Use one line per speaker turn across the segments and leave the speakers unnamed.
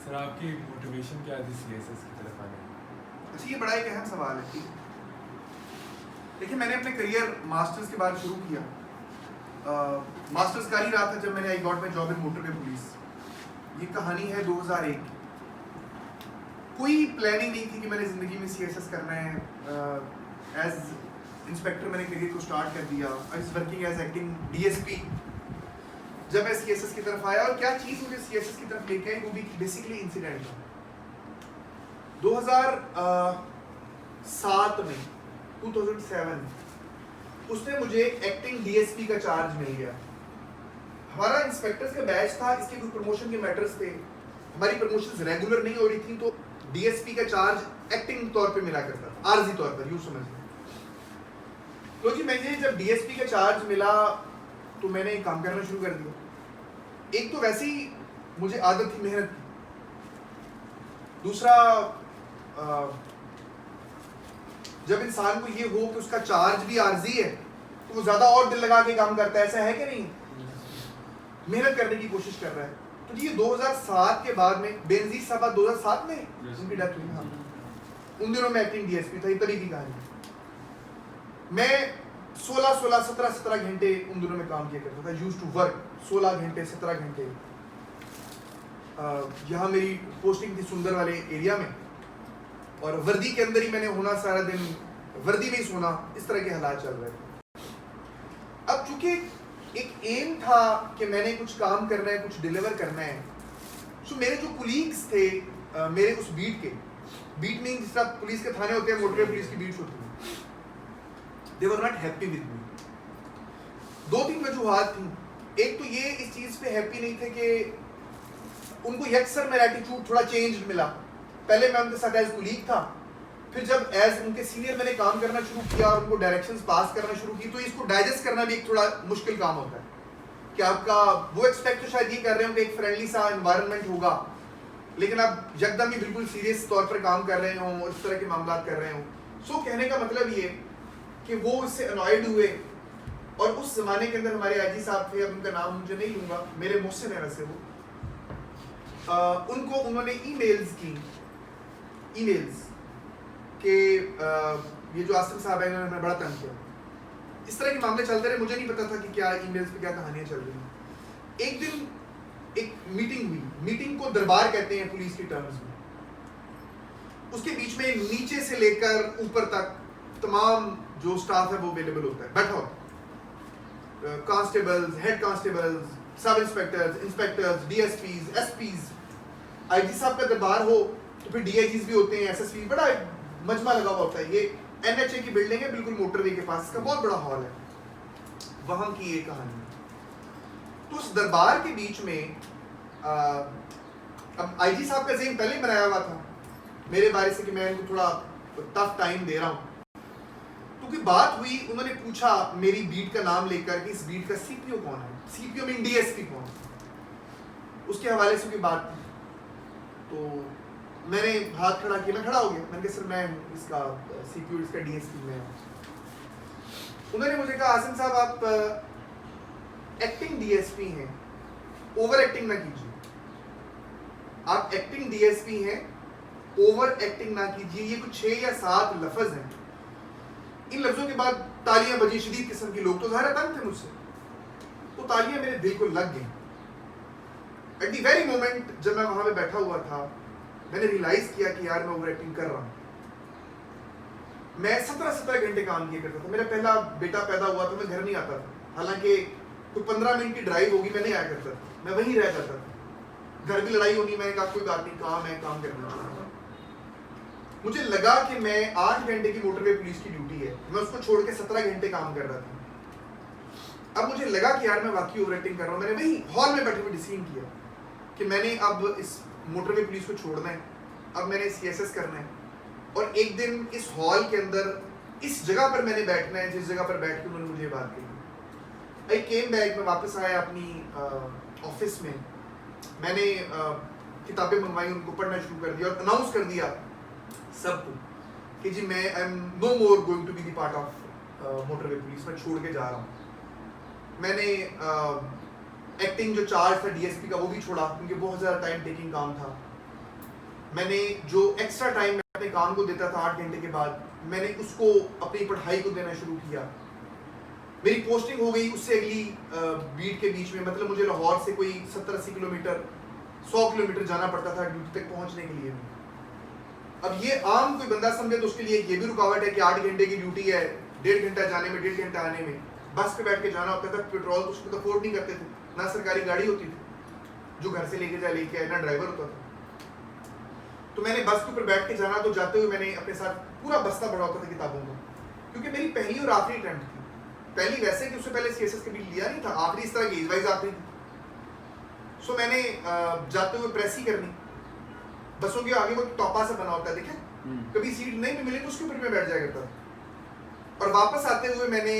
Sir आपकी motivation क्या थी सीएसएस की तरफ आने की?
अच्छा, ये बड़ा एक अहम सवाल है। ठीक है, देखिए मैंने अपने करियर मास्टर्स के बाद शुरू किया। मास्टर्स कर ही रहा था जब मैंने I got my job in motorway police. ये कहानी है 2001 की। कोई प्लानिंग नहीं थी कि मैंने ज़िंदगी में सीएसएस करना है। एज इंस्पेक्टर मैंने करियर को स्टार्ट कर दिया। I was working as acting DSP. जब मैं सीएसएस की तरफ आया, और क्या चीज़ मुझे सीएसएस की तरफ लेके आई, वो भी बेसिकली इंसिडेंट था। 2007 में 2007 उसमें मुझे एक्टिंग डीएसपी का चार्ज मिल गया। हमारा इंस्पेक्टर्स का बैच था, इसके कुछ प्रमोशन के मैटर्स थे। हमारी प्रमोशंस रेगुलर नहीं हो रही थी, तो डीएसपी का चार्ज एक्टिंग तौर पे मिला करता था, आरजी तौर पर, यूं समझ लें। तो जी मुझे जब डीएसपी का चार्ज मिला तो मैंने काम करना शुरू कर दिया। एक तो वैसे ही मुझे आदत थी मेहनत की, दूसरा जब इंसान को ये हो कि उसका चार्ज भी आरजी है तो वो ज्यादा और दिल लगा के काम करता है। ऐसा है कि नहीं? मेहनत करने की कोशिश कर रहा है। तो जी 2007 के बाद में बेनजीर साहब 2007 में उनकी डेथ हुई। हाँ, उन दिनों में एक्टिंग डीएसपी था। ये तभी की कहानी। मैं 17 घंटे उन दिनों में काम किया करता था। यूज्ड टू वर्क 16 घंटे 17 घंटे। यहाँ मेरी पोस्टिंग थी सुंदर वाले एरिया में, और वर्दी के अंदर ही मैंने होना, सारा दिन वर्दी में ही सोना, इस तरह के हालात चल रहे थे। अब चूंकि एक एम था कि मैंने कुछ काम करना है, कुछ डिलीवर करना है, तो मेरे जो कुलीग्स थे मेरे उस बीट के, बीट मीन जिस तरह पुलिस के थाने होते हैं, मोटरवे पुलिस की बीट्स होती है, they were not happy with me. 2-3 वजूहात थी। एक तो ये इस चीज पे हैप्पी नहीं थे कि उनको यकसर मेरा एटीट्यूड थोड़ा चेंज मिला। पहले मैं उनके साथ एज कुलीग था, फिर जब एज उनके सीनियर मैंने काम करना शुरू किया और उनको डायरेक्शंस पास करना शुरू की, तो इसको डाइजेस्ट करना भी एक थोड़ा मुश्किल काम होता है कि आपका वो एक्सपेक्ट तो शायद ये कर रहे हो कि एक फ्रेंडली सा एनवायरनमेंट होगा, लेकिन आप यकदम ही बिल्कुल सीरियस तौर पर काम कर रहे हो और इस तरह के मामला कर रहे हो। सो कहने का मतलब ये कि वो इससे अनॉयड हुए। और उस जमाने के अंदर हमारे आईजी साहब थे, अब उनका नाम मुझे नहीं लूंगा, मेरे मुझसे है वैसे वो, उनको उन्होंने ईमेल्स की, ईमेल्स कि ये जो आसिम साहब है इन्होंने बड़ा तंग किया। इस तरह के मामले चलते रहे। मुझे नहीं पता था कि क्या ईमेल्स पे क्या कहानियां चल रही हैं। एक दिन एक मीटिंग हुई, मीटिंग को दरबार कहते हैं पुलिस की टर्म्स में। उसके बीच में नीचे से लेकर ऊपर तक तमाम जो स्टाफ है वो अवेलेबल होता है, बैठा होता है। कांस्टेबल्स, हेड कांस्टेबल्स, सब inspectors, inspectors, DSPs, SPs. IG साहब का दरबार हो तो फिर डीआईजीज भी होते हैं, एसएसपी, बड़ा मजमा लगा हुआ होता है। ये एनएचए की बिल्डिंग है, बिल्कुल मोटरवे के पास, इसका बहुत बड़ा हॉल है। वहां की ये कहानी। तो उस दरबार के बीच में अब आईजी साहब का ज़हन पहले ही बनाया हुआ था मेरे बारे से कि मैं इनको थोड़ा टफ टाइम दे रहा हूँ। क्योंकि बात हुई, उन्होंने पूछा मेरी बीट का नाम लेकर कि इस बीट का सीपीओ कौन है, सीपीओ मीन डीएसपी कौन है, उसके हवाले से कोई बात थी। तो मैंने हाथ खड़ा किया, मैं खड़ा हो गया, मैंने कहा सर मैं इसका सीपीओ, इसका डीएसपी में हूँ। उन्होंने मुझे कहा आसिम साहब आप एक्टिंग डीएसपी हैं, ओवर एक्टिंग ना कीजिए। आप एक्टिंग डीएसपी हैं, ओवर एक्टिंग ना कीजिए। ये कुछ 6 या 7 लफ्ज हैं। इन लफ्जों के बाद तालियां बजी, शदीद किस्म के लोग तो ज़ाहिर तंग थे मुझसे, तो तालियां मेरे दिल को लग गई। एट द वेरी मोमेंट जब मैं वहां पे बैठा हुआ था, मैंने रियलाइज किया कि यार मैं ओवर एक्टिंग कर रहा हूँ। मैं 17 घंटे काम किया करता था। मेरा पहला बेटा पैदा हुआ तो मैं घर नहीं आता था, हालांकि कोई 15 मिनट की ड्राइव होगी, मैं नहीं आया करता था, मैं वहीं रह जाता था। घर की लड़ाई होनी, मैंने कहा कोई बात नहीं, काम है, काम करना चाहिए। मुझे लगा कि मैं 8 घंटे की मोटरवे पुलिस की ड्यूटी है, मैं उसको छोड़ के 17 घंटे काम कर रहा था। अब मुझे लगा कि यार मैं वाकई ओवर एक्टिंग कर रहा हूँ। मैंने वही हॉल में बैठे हुए डिसीजन किया कि मैंने अब इस मोटरवे पुलिस को छोड़ना है, अब मैंने सीएसएस करना है। और एक दिन इस हॉल के अंदर इस जगह पर मैंने बैठना है जिस जगह पर बैठ के उन्होंने मुझे बात कही। आई केम बैक, मैं वापस आया अपनी ऑफिस में। मैंने किताबें मंगवाई, उनको पढ़ना शुरू कर दिया और अनाउंस कर दिया सबको कि जी मैं I am no more going to be the part of motorway police, मैं छोड़ के जा रहा हूँ। मैंने एक्टिंग जो चार्ज था डीएसपी का वो भी छोड़ा, क्योंकि बहुत ज़्यादा टाइम टेकिंग काम था। मैंने जो एक्स्ट्रा टाइम मैं अपने काम को देता था 8 घंटे के बाद, मैंने उसको अपनी पढ़ाई को देना शुरू किया। मेरी पोस्टिंग हो गई उससे अगली बीट के बीच में, मतलब मुझे लाहौर से कोई 70-80 किलोमीटर 100 किलोमीटर जाना पड़ता था ड्यूटी तक पहुंचने के लिए। अब ये आम कोई बंदा समझे तो उसके लिए ये भी रुकावट है कि 8 घंटे की ड्यूटी है, 1.5 घंटा जाने में 1.5 घंटा आने में, बस पे बैठ के जाना होता था, पेट्रोल तो उसको अफोर्ड नहीं करते थे, ना सरकारी गाड़ी होती थी जो घर से लेके लेके आए, ना ड्राइवर होता था। तो मैंने बस के ऊपर बैठ के जाना, तो जाते हुए मैंने अपने साथ पूरा बस्ता भरा होता था किताबों का, क्योंकि मेरी पहली और आखिरी अटेम्प्ट थी। पहली वैसे कि उससे पहले सीएसएस कभी लिया नहीं था, आखिरी इस तरह की एज वाइज आखिरी थी। सो मैंने जाते हुए प्रेस ही करनी, बसों के आगे वो टॉपा सा बना होता है देखे, कभी सीट नहीं भी मिली तो उसके ऊपर मैं बैठ जाया करता था। और वापस आते हुए मैंने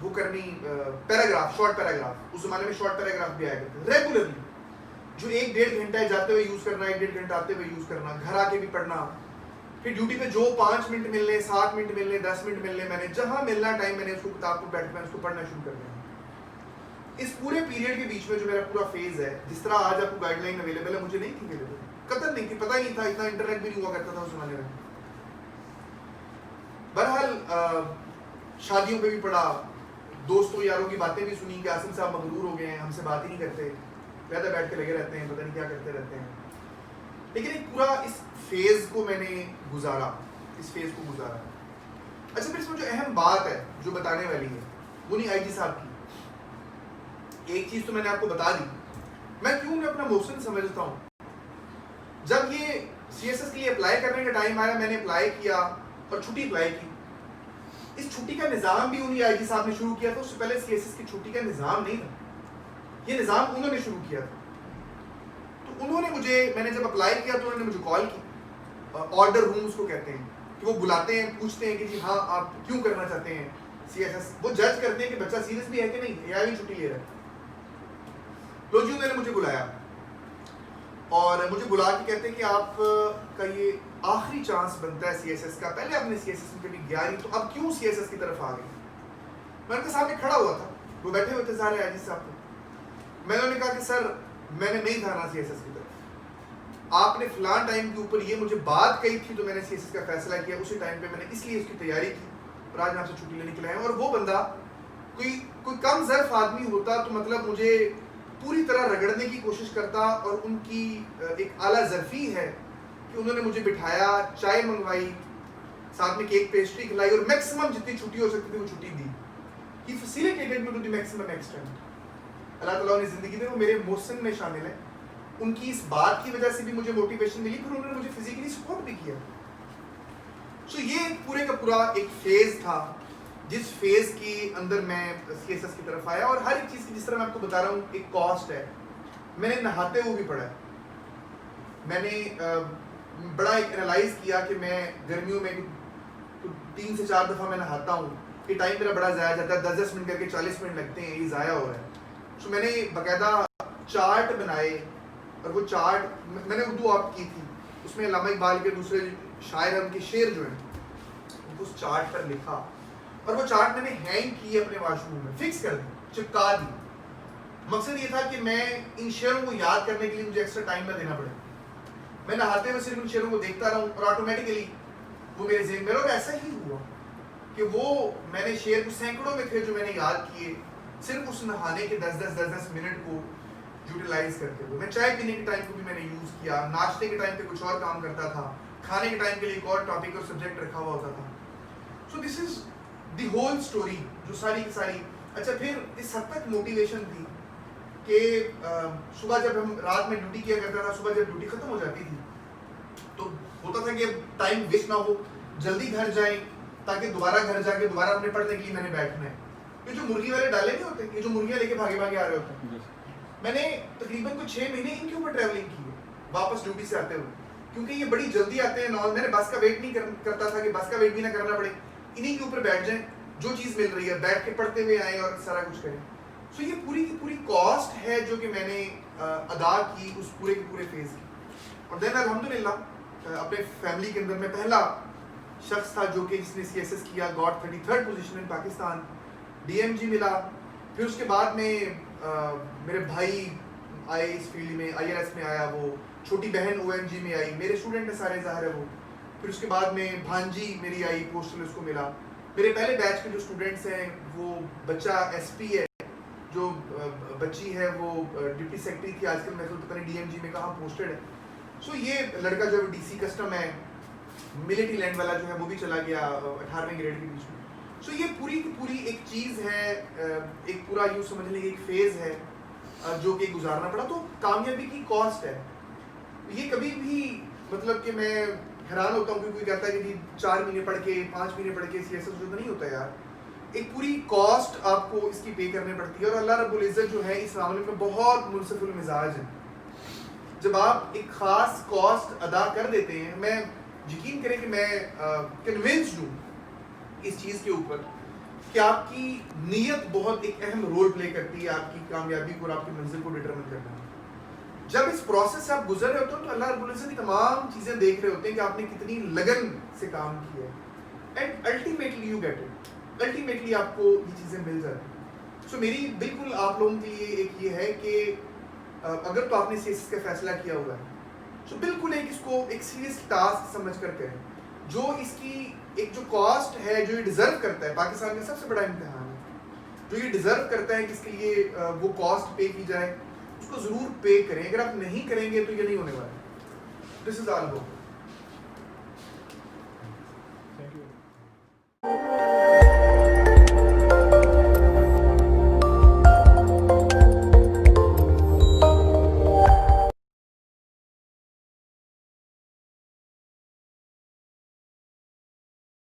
वो करनी पैराग्राफ, शॉर्ट पैराग्राफ, उस जमाने में शॉर्ट पैराग्राफ भी आया करते रेगुलरली, जो 1-1.5 घंटा जाते हुए यूज करना, 1-1.5 घंटा आते हुए यूज करना, घर आके भी पढ़ना। फिर ड्यूटी पे जो 5 मिनट मिलने, 7 मिनट मिलने, 10 मिनट मिलने, मैंने जहां मिलना टाइम मैंने उसको किताब को बैठ कर उसको पढ़ना शुरू कर दिया। इस पूरे पीरियड के बीच में जो मेरा पूरा फेज है, जिस तरह आज आपको गाइडलाइन अवेलेबल है, मुझे नहीं थी अवेलेबल, कतई नहीं थी, पता ही नहीं था, इतना इंटरनेट भी नहीं हुआ करता था उस जमाने में। बहरहाल शादियों पे भी पढ़ा, दोस्तों यारों की बातें भी सुनी कि आसिम साहब मगरूर हो गए हैं, हमसे बात ही नहीं करते, ज्यादा बैठ के लगे रहते हैं, पता नहीं क्या करते रहते हैं। लेकिन एक पूरा इस फेज को मैंने गुजारा, इस फेज को गुजारा। अच्छा, फिर इसमें जो अहम बात है जो बताने वाली है वो नहीं आईजी साहब की। एक चीज तो मैंने आपको बता दी, मैं क्यों मैं अपना मोहसिन समझता हूँ। जब ये सीएसएस के लिए अप्लाई करने का टाइम आया, मैंने अप्लाई किया और छुट्टी अप्लाई की। इस छुट्टी का निज़ाम भी उन्हीं आईजी साहब ने शुरू किया था, उससे पहले सीएसएस की छुट्टी का निज़ाम नहीं था, ये निज़ाम उन्होंने शुरू किया था। तो उन्होंने मुझे, मैंने जब अप्लाई किया तो उन्होंने मुझे कॉल की, ऑर्डर रूम उसको कहते हैं, कि वो बुलाते हैं, पूछते हैं कि जी हाँ आप क्यों करना चाहते हैं सीएसएस, वो जज करते हैं कि बच्चा सीरियस भी है कि नहीं, या भी छुट्टी ले रहा है। लो जी, उन्होंने मुझे बुलाया और मुझे बुला के कहते हैं कि आप का ये आखिरी चांस बनता है सीएसएस का, पहले आपने सीएसएस में कभी गया नहीं, तो अब क्यों सीएसएस की तरफ आ गए। मैं उनके सामने खड़ा हुआ था, वो बैठे हुए थे सारे आईजी साहब को। मैंने उन्हें कहा कि सर मैंने नहीं था ना सीएसएस की तरफ, आपने फलां टाइम के ऊपर ये मुझे बात कही थी तो मैंने सीएसएस का फैसला किया, उसी टाइम पे मैंने इसलिए उसकी तैयारी की और आज मैं आपसे छुट्टी लेने के लिए आया। और वो बंदा कोई कम ज़र्फ आदमी होता तो मतलब मुझे पूरी तरह रगड़ने की कोशिश करता, और उनकी एक आला ज़र्फ़ी है कि उन्होंने मुझे बिठाया, चाय मंगवाई, साथ में केक पेस्ट्री खिलाई और मैक्सिमम जितनी छुट्टी हो सकती थी वो छुट्टी दी। He facilitated me to the maximum extent. अल्लाह ताला ने ज़िंदगी में वो मेरे मोहसिन में शामिल है। उनकी इस बात की वजह से भी मुझे मोटिवेशन मिली, फिर उन्होंने मुझे फिजिकली सपोर्ट भी किया। सो ये पूरे का पूरा एक फेज़ था, जिस फेज़ के अंदर मैं सीएसएस की तरफ आया। और हर एक चीज़ की, जिस तरह मैं आपको बता रहा हूँ, एक कॉस्ट है। मैंने नहाते हुए भी पढ़ा है, मैंने बड़ा एक एनालाइज किया कि मैं गर्मियों में 3 से 4 दफ़ा मैं नहाता हूँ, कि टाइम मेरा बड़ा ज़ाया जाता है, 10-10 मिनट करके 40 मिनट लगते हैं, ये ज़ाया हो रहा है। तो मैंने बाकायदा चार्ट बनाए, और वो चार्ट मैंने उर्दू आप की थी, उसमें अल्लामा इकबाल के दूसरे शायर हैं, उनके शेर जो हैं उस चार्ट पर लिखा, और वो चार्ट मैंने हैंग किए अपने वॉशरूम में, फिक्स कर दी, चिपका दी। मकसद ये था कि मैं इन शेरों को याद करने के लिए मुझे एक्स्ट्रा टाइम ना देना पड़े, मैं नहाते हुए सिर्फ उन शेरों को देखता रहूं और ऑटोमेटिकली वो मेरे ज़हन में। और ऐसा ही हुआ कि वो मैंने शेर को सैकड़ों में थे जो मैंने याद किए, सिर्फ उस नहाने के 10-10 मिनट को यूटिलाइज करते हुए। मैं चाय पीने के टाइम को भी मैंने यूज़ किया, नाश्ते के टाइम पे कुछ और काम करता था, खाने के टाइम के लिए एक और टॉपिक और सब्जेक्ट रखा हुआ होता था। So this is the whole story, जो सारी की सारी। अच्छा, फिर इस हद तक मोटिवेशन थी कि सुबह जब हम रात में ड्यूटी किया करता था, सुबह जब ड्यूटी खत्म हो जाती थी तो होता था कि टाइम वेस्ट ना हो, जल्दी घर जाएं ताकि दोबारा घर जाके दोबारा अपने पढ़ने के लिए मैंने बैठना है। ये जो मुर्गी वाले डाले नहीं होते, ये जो मुर्गियाँ लेके भागे भागे आ रहे होते हैं, मैंने तकरीबन कुछ 6 महीने इनके ऊपर ट्रैवलिंग की है वापस ड्यूटी से आते हुए, क्योंकि ये बड़ी जल्दी आते हैं नॉन। मैंने बस का वेट नहीं करता था कि बस का वेट भी ना करना पड़े, इन्हीं के ऊपर बैठ जाएं, जो चीज़ मिल रही है बैठ के पढ़ते हुए आए और सारा कुछ करें। सो ये पूरी की पूरी कॉस्ट है जो कि मैंने अदा की उस पूरे के पूरे फेज की। और देन अल्हम्दुलिल्लाह अपने फैमिली के अंदर मैं पहला शख्स था जो कि जिसने सीएसएस किया, got 33rd position in Pakistan, DMG मिला। फिर उसके बाद में मेरे भाई आए इस फील्ड में, ILS में आया वो, छोटी बहन OMG में आई, मेरे स्टूडेंट है सारे ज़ाहिर है वो, फिर उसके बाद में भांजी मेरी आई, पोस्टल उसको मिला। मेरे पहले बैच के जो स्टूडेंट्स हैं वो बच्चा SP है, जो बच्ची है वो डिप्टी सेक्रेटरी थी, आजकल मैं तो पता नहीं DMG में कहाँ पोस्टेड है। सो ये लड़का जो है DC कस्टम है, मिलिट्री लैंड वाला जो है वो भी चला गया 18वें ग्रेड के बीच में। सो ये पूरी की पूरी एक चीज़ है, एक पूरा यूँ समझ लेंगे एक फेज़ है जो कि गुजारना पड़ा। तो कामयाबी की कॉस्ट है ये, कभी भी मतलब कि मैं हैरान होता हूँ कि कोई कहता है कि जी 4 महीने पढ़ के 5 महीने पढ़ के CSS जो नहीं होता यार, एक पूरी कॉस्ट आपको इसकी पे करनी पड़ती है। और अल्लाह रब्बुल इज़्ज़त जो है इस मामले में बहुत मुनसिफुल मिजाज है। जब आप एक ख़ास कॉस्ट अदा कर देते हैं, मैं यकीन करें कि मैं कन्विंस्ड हूँ इस चीज़ के ऊपर कि आपकी नीयत बहुत एक अहम रोल प्ले करती है आपकी कामयाबी को और आपकी मंजिल को डिटरमिन करने में। जब इस प्रोसेस से आप गुजर रहे होते हो तो अल्लाह रब्बुल इज़्ज़त की तमाम चीज़ें देख रहे होते हैं कि आपने कितनी लगन से काम किया है, and ultimately you get it, ultimately आपको ये चीज़ें मिल जाती हैं। सो मेरी बिल्कुल आप लोगों के लिए एक ये है कि अगर तो आपने CSS का फैसला किया हुआ है तो बिल्कुल एक इसको एक सीरियस टास्क समझ कर करें, जो इसकी एक जो कॉस्ट है, जो ये डिज़र्व करता है। पाकिस्तान का सबसे बड़ा इम्तिहान है, जो ये डिज़र्व करता है कि इसके लिए वो कॉस्ट पे की जाए, उसको ज़रूर पे करें। अगर आप नहीं करेंगे तो ये नहीं होने वाला। This is all.